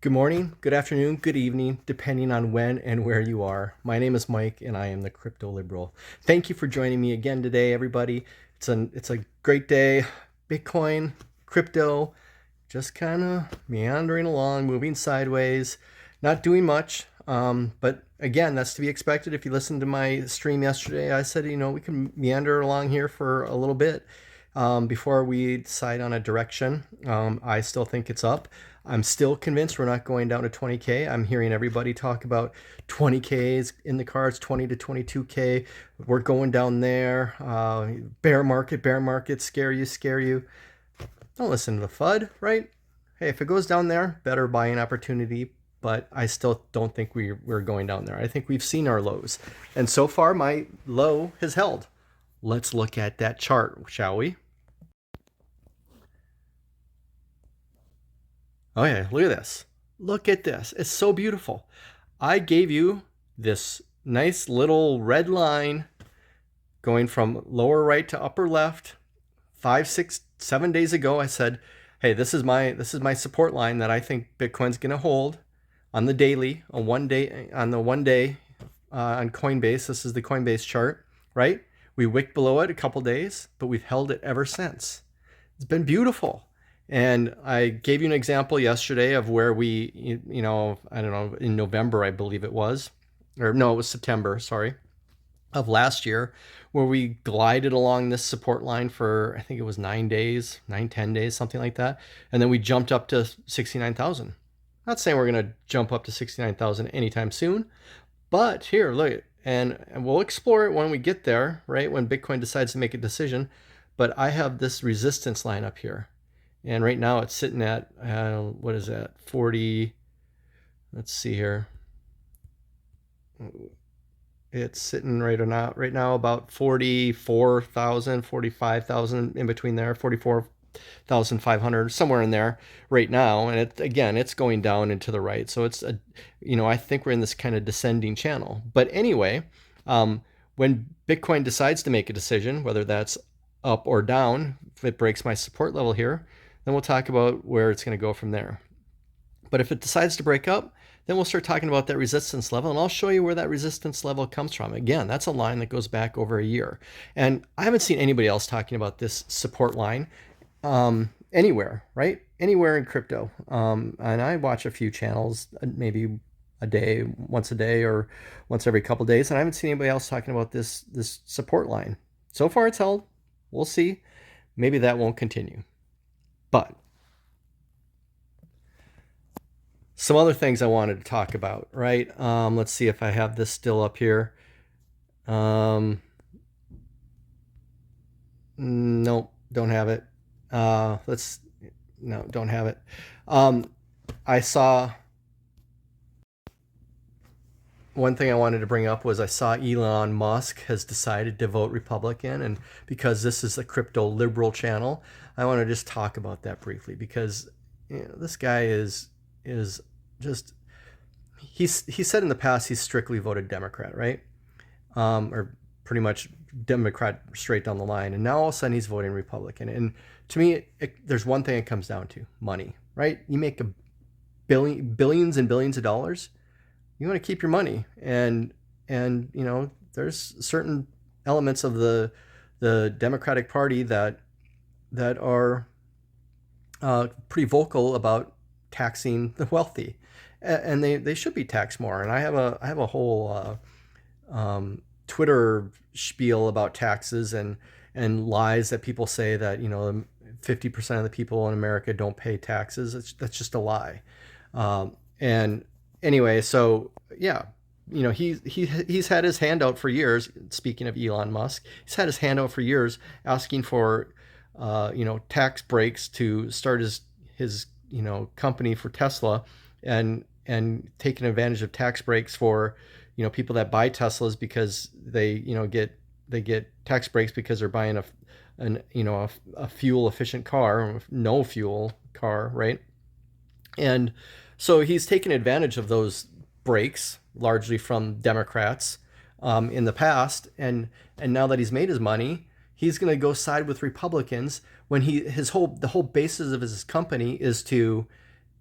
Good morning, good afternoon, good evening, depending on when and where you are. My name is Mike, and I am the Crypto Liberal. Thank you for joining me again today, everybody. It's a great day. Bitcoin, crypto, just kind of meandering along, moving sideways, not doing much. But again, that's to be expected. If you listened to my stream yesterday, I said, we can meander along here for a little bit before we decide on a direction. I still think it's up. I'm still convinced we're not going down to 20K. I'm hearing everybody talk about 20Ks in the cards, 20 to 22K. We're going down there. Bear market, scare you. Don't listen to the FUD, right? Hey, if it goes down there, better buying opportunity. But I still don't think we're going down there. I think we've seen our lows. And so far, my low has held. Let's look at that chart, shall we? Oh yeah, look at this. Look at this. It's so beautiful. I gave you this nice little red line going from lower right to upper left 5, 6, 7 days ago. I said, hey, this is my support line that I think Bitcoin's gonna hold on the daily, on the 1 day on Coinbase. This is the Coinbase chart, right? We wicked below it a couple days, but we've held it ever since. It's been beautiful. And I gave you an example yesterday of where we, I don't know, in November, I believe it was, or no, it was September, sorry, of last year, where we glided along this support line for, I think it was 10 days, something like that. And then we jumped up to 69,000. Not saying we're going to jump up to 69,000 anytime soon, but here, look, and we'll explore it when we get there, right? When Bitcoin decides to make a decision. But I have this resistance line up here. And right now it's sitting at, what is that, 40, let's see here. It's sitting right now about 44,000, 45,000 in between there, 44,500, somewhere in there right now. And it's going down and to the right. So it's, I think we're in this kind of descending channel. But anyway, when Bitcoin decides to make a decision, whether that's up or down, if it breaks my support level here, then we'll talk about where it's going to go from there. But if it decides to break up, then we'll start talking about that resistance level, and I'll show you where that resistance level comes from. Again, that's a line that goes back over a year. And I haven't seen anybody else talking about this support line anywhere, right? Anywhere in crypto. And I watch a few channels, maybe once a day or once every couple of days, and I haven't seen anybody else talking about this support line. So far it's held. We'll see. Maybe that won't continue. But some other things I wanted to talk about, right? Let's see if I have this still up here. Nope, don't have it. No, don't have it. I saw one thing I wanted to bring up was I saw Elon Musk has decided to vote Republican, and because this is a crypto liberal channel, I want to just talk about that briefly because this guy is just he said in the past he's strictly voted Democrat, right? Or pretty much Democrat straight down the line, and now all of a sudden he's voting Republican. And to me, there's one thing it comes down to: money, right? You make billions and billions of dollars. You want to keep your money, and there's certain elements of the Democratic Party that are pretty vocal about taxing the wealthy, and they should be taxed more. And I have a whole Twitter spiel about taxes and lies that people say that 50% of the people in America don't pay taxes. That's just a lie. And anyway, so yeah, he's had his hand out for years. Speaking of Elon Musk, he's had his hand out for years asking for tax breaks to start his company for Tesla, and taking advantage of tax breaks for people that buy Teslas because they get tax breaks because they're buying a fuel efficient car, no fuel car, right? And so he's taken advantage of those breaks largely from Democrats in the past, and now that he's made his money, he's going to go side with Republicans when the whole basis of his company is to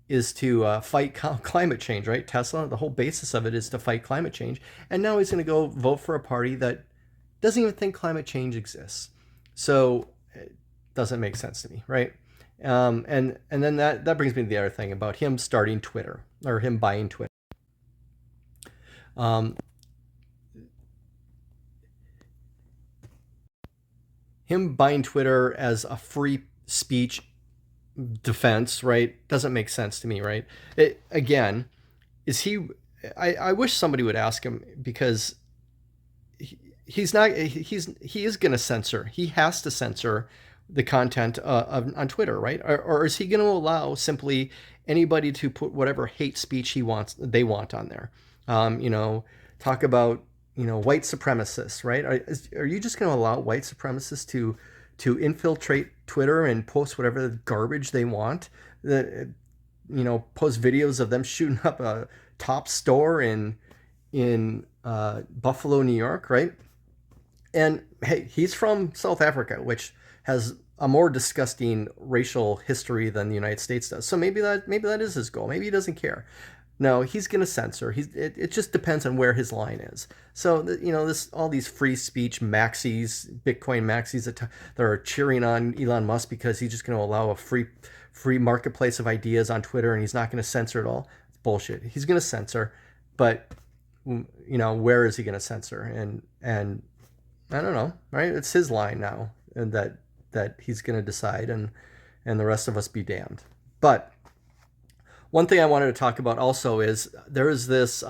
to fight climate change, right? Tesla, the whole basis of it is to fight climate change. And now he's going to go vote for a party that doesn't even think climate change exists. So it doesn't make sense to me, right? And then that brings me to the other thing about him starting Twitter, or him buying Twitter. Him buying Twitter as a free speech defense, right, doesn't make sense to me, right? Again, is he? I wish somebody would ask him, because he is going to censor. He has to censor the content on Twitter, right? Or is he going to allow simply anybody to put whatever hate speech they want on there? Talk about white supremacists, right? Are you just going to allow white supremacists to infiltrate Twitter and post whatever garbage they want? Post videos of them shooting up a top store in Buffalo, New York, right? And hey, he's from South Africa, which has a more disgusting racial history than the United States does. So maybe that is his goal. Maybe he doesn't care. No, he's going to censor. It just depends on where his line is. So all these free speech maxis, Bitcoin maxis that are cheering on Elon Musk because he's just going to allow a free marketplace of ideas on Twitter, and he's not going to censor it all. It's bullshit. He's going to censor, but where is he going to censor? And I don't know, right? It's his line now, and that he's going to decide, and the rest of us be damned. But one thing I wanted to talk about also is there is this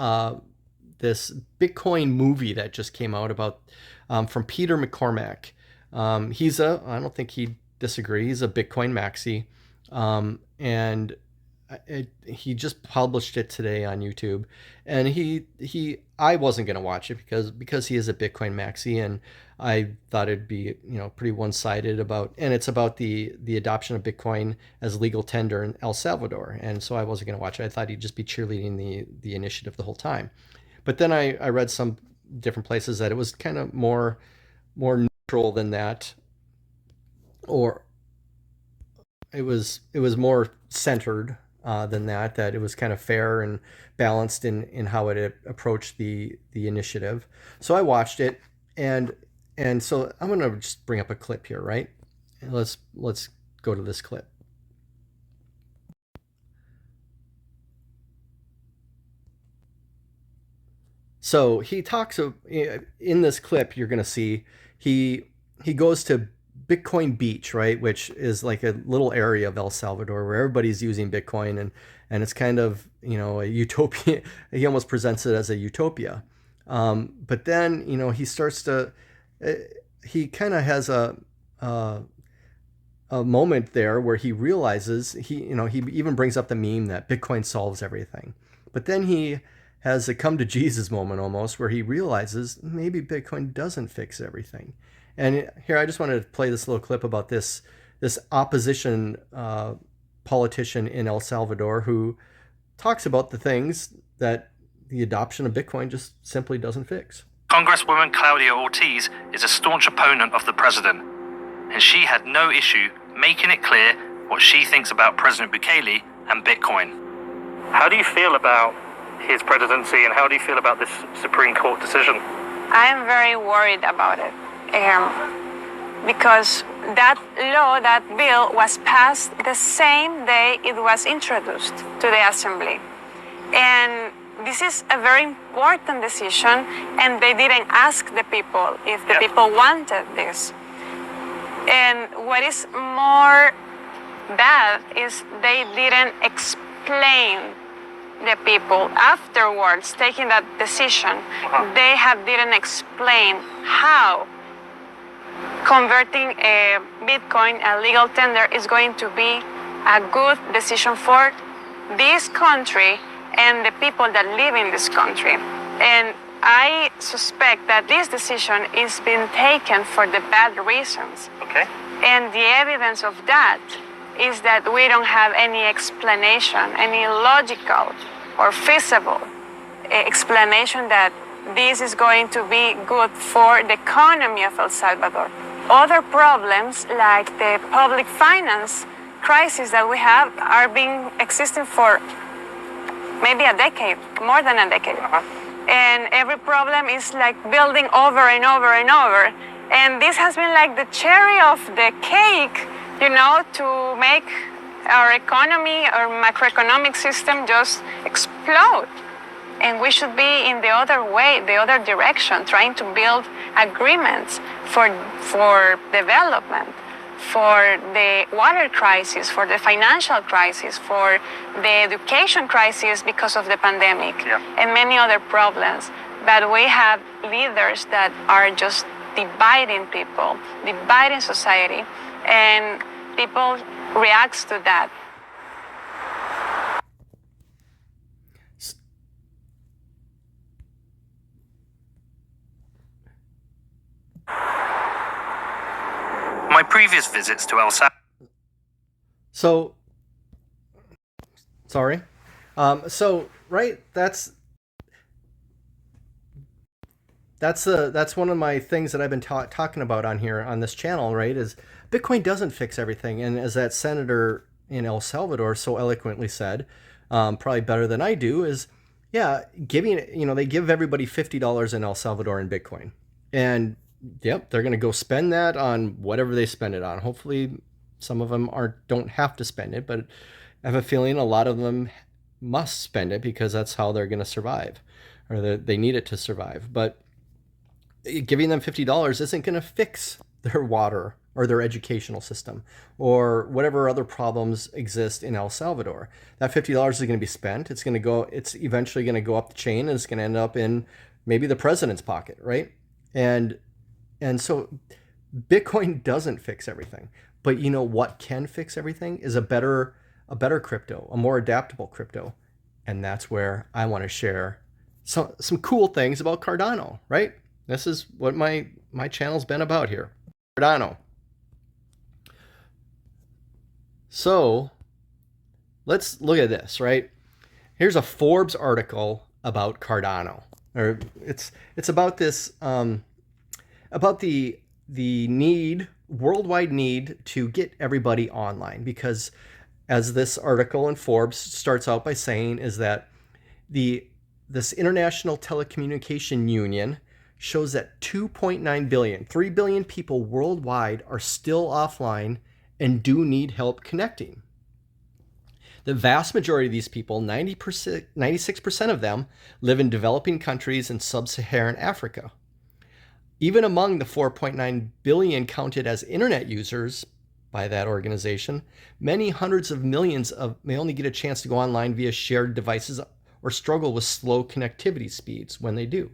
Bitcoin movie that just came out about from Peter McCormack. I don't think he'd disagree. He's a Bitcoin maxi, and he just published it today on YouTube. And I wasn't going to watch it because he is a Bitcoin maxi, and I thought it'd be pretty one-sided and it's about the adoption of Bitcoin as legal tender in El Salvador, and so I wasn't going to watch it. I thought he'd just be cheerleading the initiative the whole time. But then I read some different places that it was kind of more neutral than that, or it was more centered than that it was kind of fair and balanced in how it approached the initiative. So I watched it, and so I'm going to just bring up a clip here, right? Let's go to this clip. So he talks in this clip, you're going to see he goes to Bitcoin Beach, right, which is like a little area of El Salvador where everybody's using Bitcoin, and it's kind of a utopia. He almost presents it as a utopia, but then he starts to he kind of has a moment there where he realizes he even brings up the meme that Bitcoin solves everything, but then he has a come to Jesus moment almost, where he realizes maybe Bitcoin doesn't fix everything. And here, I just wanted to play this little clip about this opposition politician in El Salvador who talks about the things that the adoption of Bitcoin just simply doesn't fix. Congresswoman Claudia Ortiz is a staunch opponent of the president, and she had no issue making it clear what she thinks about President Bukele and Bitcoin. How do you feel about his presidency, and how do you feel about this Supreme Court decision? I am very worried about it. Because that law, that bill, was passed the same day it was introduced to the Assembly. And this is a very important decision, and they didn't ask the people if the people wanted this. And what is more bad is they didn't explain the people afterwards taking that decision. They didn't explain how converting a Bitcoin, a legal tender, is going to be a good decision for this country and the people that live in this country. And I suspect that this decision is being taken for the bad reasons. Okay. And the evidence of that is that we don't have any explanation, any logical or feasible explanation that this is going to be good for the economy of El Salvador. Other problems, like the public finance crises that we have are being existing for maybe a decade, more than a decade. And every problem is like building over and over and over. And this has been like the cherry of the cake, you know, to make our economy, our macroeconomic system just explode. And we should be in the other way, the other direction, trying to build agreements for development, for the water crisis, for the financial crisis, for the education crisis because of the pandemic, and many other problems. But we have leaders that are just dividing people, dividing society, and people reacts to that. My previous visits to El Salvador. So, sorry. Right, that's one of my things that I've been talking about on here on this channel, right? Is Bitcoin doesn't fix everything, and as that senator in El Salvador so eloquently said, probably better than I do, is they give everybody $50 in El Salvador in Bitcoin, and yep, they're going to go spend that on whatever they spend it on. Hopefully, some of them don't have to spend it, but I have a feeling a lot of them must spend it because that's how they're going to survive, or they need it to survive. But giving them $50 isn't going to fix their water or their educational system or whatever other problems exist in El Salvador. That $50 is going to be spent. It's eventually going to go up the chain, and it's going to end up in maybe the president's pocket, right? And so Bitcoin doesn't fix everything. But you know what can fix everything is a better crypto, a more adaptable crypto. And that's where I want to share some cool things about Cardano, right? This is what my channel's been about here. Cardano. So let's look at this, right? Here's a Forbes article about Cardano. Or it's about this about the worldwide need to get everybody online, because as this article in Forbes starts out by saying is that this International Telecommunication Union shows that 2.9 billion, 3 billion people worldwide are still offline and do need help connecting. The vast majority of these people, 96% of them, live in developing countries in sub-Saharan Africa. Even among the 4.9 billion counted as internet users by that organization, many hundreds of millions may only get a chance to go online via shared devices or struggle with slow connectivity speeds when they do.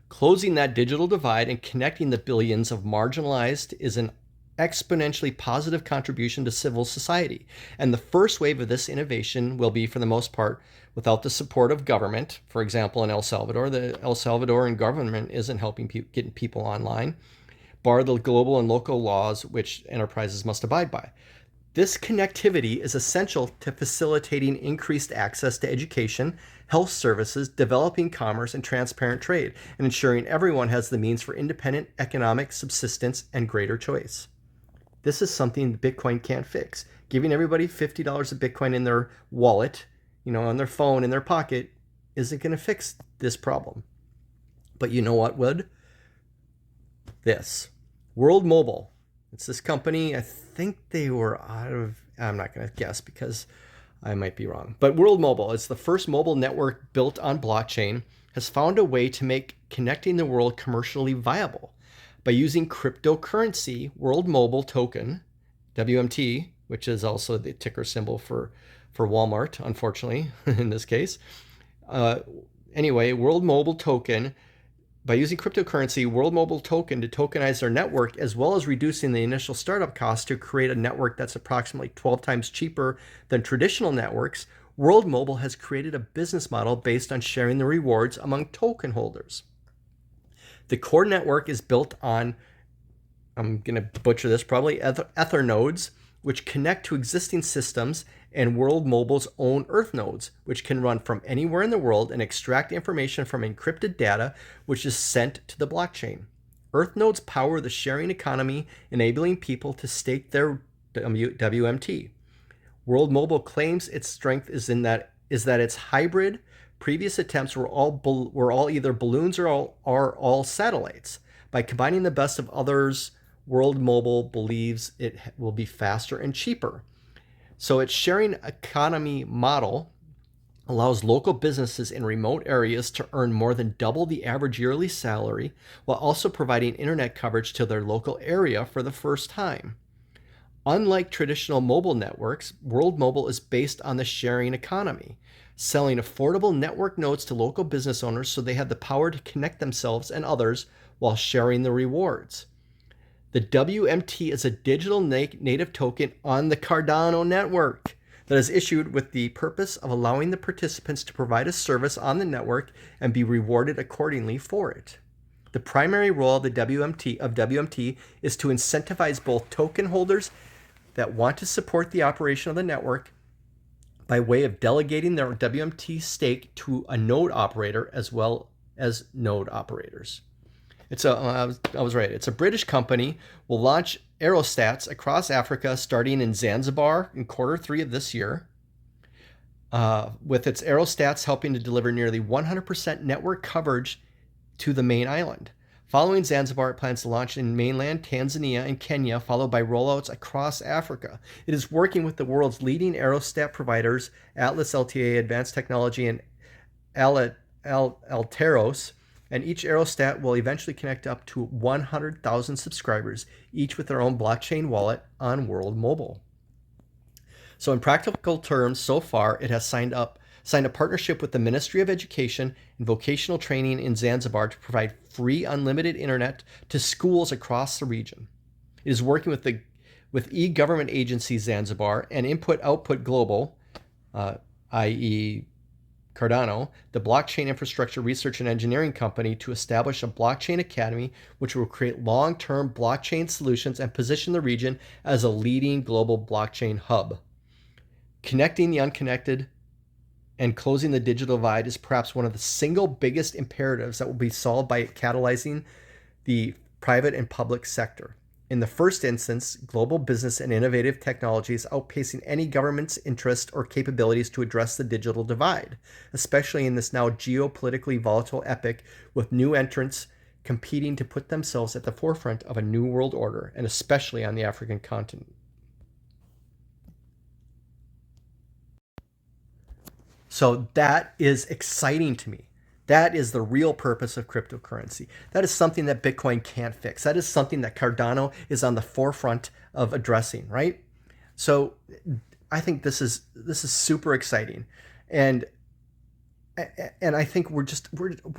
Closing that digital divide and connecting the billions of marginalized is an exponentially positive contribution to civil society. And the first wave of this innovation will be, for the most part, without the support of government. For example, in El Salvador, the El Salvadoran government isn't helping getting people online, bar the global and local laws which enterprises must abide by. This connectivity is essential to facilitating increased access to education, health services, developing commerce, and transparent trade, and ensuring everyone has the means for independent economic subsistence and greater choice. This is something Bitcoin can't fix. Giving everybody $50 of Bitcoin in their wallet, on their phone, in their pocket, isn't going to fix this problem. But you know what would? This. World Mobile. It's this company. I think they were I'm not going to guess because I might be wrong. But World Mobile, it's the first mobile network built on blockchain, has found a way to make connecting the world commercially viable. By using cryptocurrency, World Mobile Token, WMT, which is also the ticker symbol for Walmart, unfortunately, in this case. World Mobile Token, by using cryptocurrency, World Mobile Token to tokenize their network, as well as reducing the initial startup cost to create a network that's approximately 12 times cheaper than traditional networks, World Mobile has created a business model based on sharing the rewards among token holders. The core network is built on, I'm going to butcher this probably, Ether nodes, which connect to existing systems, and World Mobile's own Earth nodes, which can run from anywhere in the world and extract information from encrypted data, which is sent to the blockchain. Earth nodes power the sharing economy, enabling people to stake their WMT. World Mobile claims its strength is that it's hybrid. Previous attempts were all either balloons or all satellites. By combining the best of others, World Mobile believes it will be faster and cheaper. So its sharing economy model allows local businesses in remote areas to earn more than double the average yearly salary while also providing internet coverage to their local area for the first time. Unlike traditional mobile networks, World Mobile is based on the sharing economy, selling affordable network nodes to local business owners so they have the power to connect themselves and others while sharing the rewards. The WMT is a digital native token on the Cardano network that is issued with the purpose of allowing the participants to provide a service on the network and be rewarded accordingly for it. The primary role of the WMT is to incentivize both token holders that want to support the operation of the network by way of delegating their WMT stake to a node operator as well as node operators. I was right. It's a British company. Will launch aerostats across Africa starting in Zanzibar in Q3 of this year, with its aerostats helping to deliver nearly 100% network coverage to the main island. Following Zanzibar, it plans to launch in mainland Tanzania and Kenya, followed by rollouts across Africa. It is working with the world's leading aerostat providers, Atlas LTA Advanced Technology and Alteros, and each aerostat will eventually connect up to 100,000 subscribers, each with their own blockchain wallet on World Mobile. So in practical terms, so far, it has signed a partnership with the Ministry of Education and Vocational Training in Zanzibar to provide free unlimited internet to schools across the region. It is working with e-government agency Zanzibar and Input-Output Global, i.e. Cardano, the blockchain infrastructure research and engineering company, to establish a blockchain academy which will create long-term blockchain solutions and position the region as a leading global blockchain hub. Connecting the unconnected and closing the digital divide is perhaps one of the single biggest imperatives that will be solved by catalyzing the private and public sector. In the first instance, global business and innovative technologies outpacing any government's interest or capabilities to address the digital divide, especially in this now geopolitically volatile epoch with new entrants competing to put themselves at the forefront of a new world order, and especially on the African continent. So that is exciting to me. That is the real purpose of cryptocurrency. That is something that Bitcoin can't fix. That is something that Cardano is on the forefront of addressing, right? So I think this is super exciting. And I think we're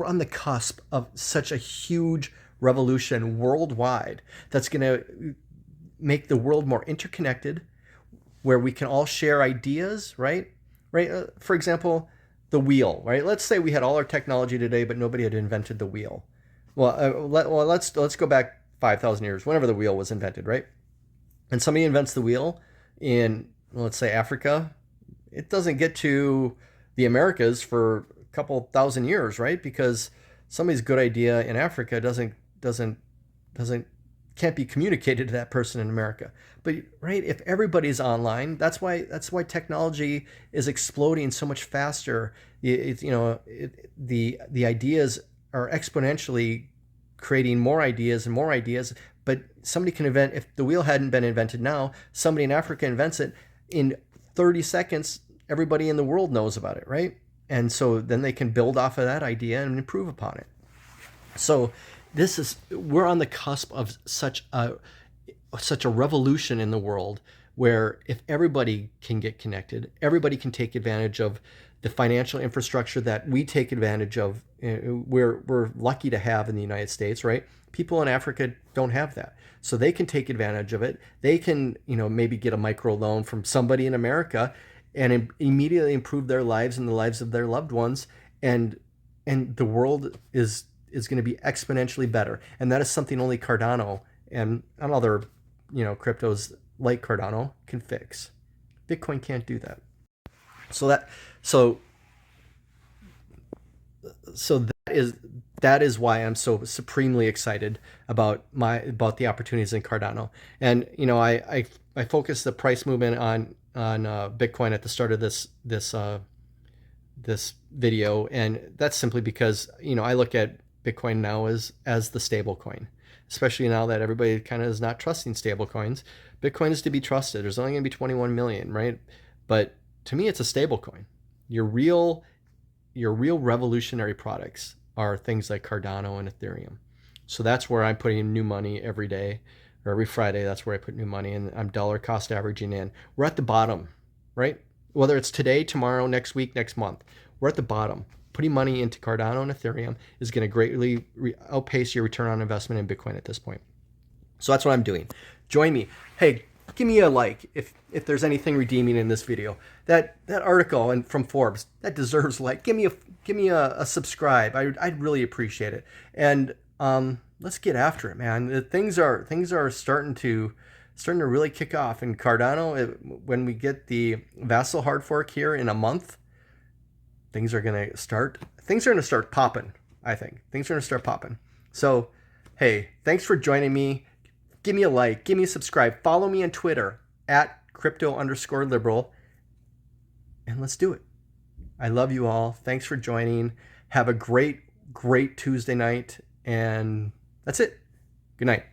on the cusp of such a huge revolution worldwide that's going to make the world more interconnected, where we can all share ideas, right? For example, the wheel, right? Let's say we had all our technology today, but nobody had invented the wheel. Let's go back 5,000 years, whenever the wheel was invented, right? And somebody invents the wheel in, let's say, Africa. It doesn't get to the Americas for a couple thousand years, right? Because somebody's good idea in Africa can't be communicated to that person in America. But right, if everybody's online, that's why technology is exploding so much faster. The ideas are exponentially creating more ideas and more ideas. But somebody can invent, if the wheel hadn't been invented now, somebody in Africa invents it, in 30 seconds, everybody in the world knows about it, right? And so then they can build off of that idea and improve upon it. So we're on the cusp of such a revolution in the world, where if everybody can get connected, everybody can take advantage of the financial infrastructure that we take advantage of. We're lucky to have in the United States, right? People in Africa don't have that, so they can take advantage of it. They can, maybe get a micro loan from somebody in America and immediately improve their lives and the lives of their loved ones, and the world is going to be exponentially better. And that is something only Cardano and other, cryptos like Cardano can fix. Bitcoin can't do that. So that that is why I'm so supremely excited about the opportunities in Cardano. And I focused the price movement on Bitcoin at the start of this video, and that's simply because I look at Bitcoin now as the stable coin, especially now that everybody kind of is not trusting stable coins. Bitcoin is to be trusted. There's only going to be 21 million, right? But to me, it's a stable coin. Your real revolutionary products are things like Cardano and Ethereum. So that's where I'm putting new money every day, or every Friday. That's where I put new money, and I'm dollar cost averaging in. We're at the bottom, right? Whether it's today, tomorrow, next week, next month, we're at the bottom. Putting money into Cardano and Ethereum is going to greatly outpace your return on investment in Bitcoin at this point. So that's what I'm doing. Join me. Hey, give me a like if there's anything redeeming in this video. That article from Forbes, that deserves a like. Give me a subscribe. I'd really appreciate it. And let's get after it, man. Things are starting to really kick off in Cardano. When we get the Vassal hard fork here in a month, things are going to start popping. I think things are going to start popping. So, hey, thanks for joining me. Give me a like, give me a subscribe, follow me on Twitter at @crypto_liberal, and let's do it. I love you all. Thanks for joining. Have a great Tuesday night, and that's it. Good night.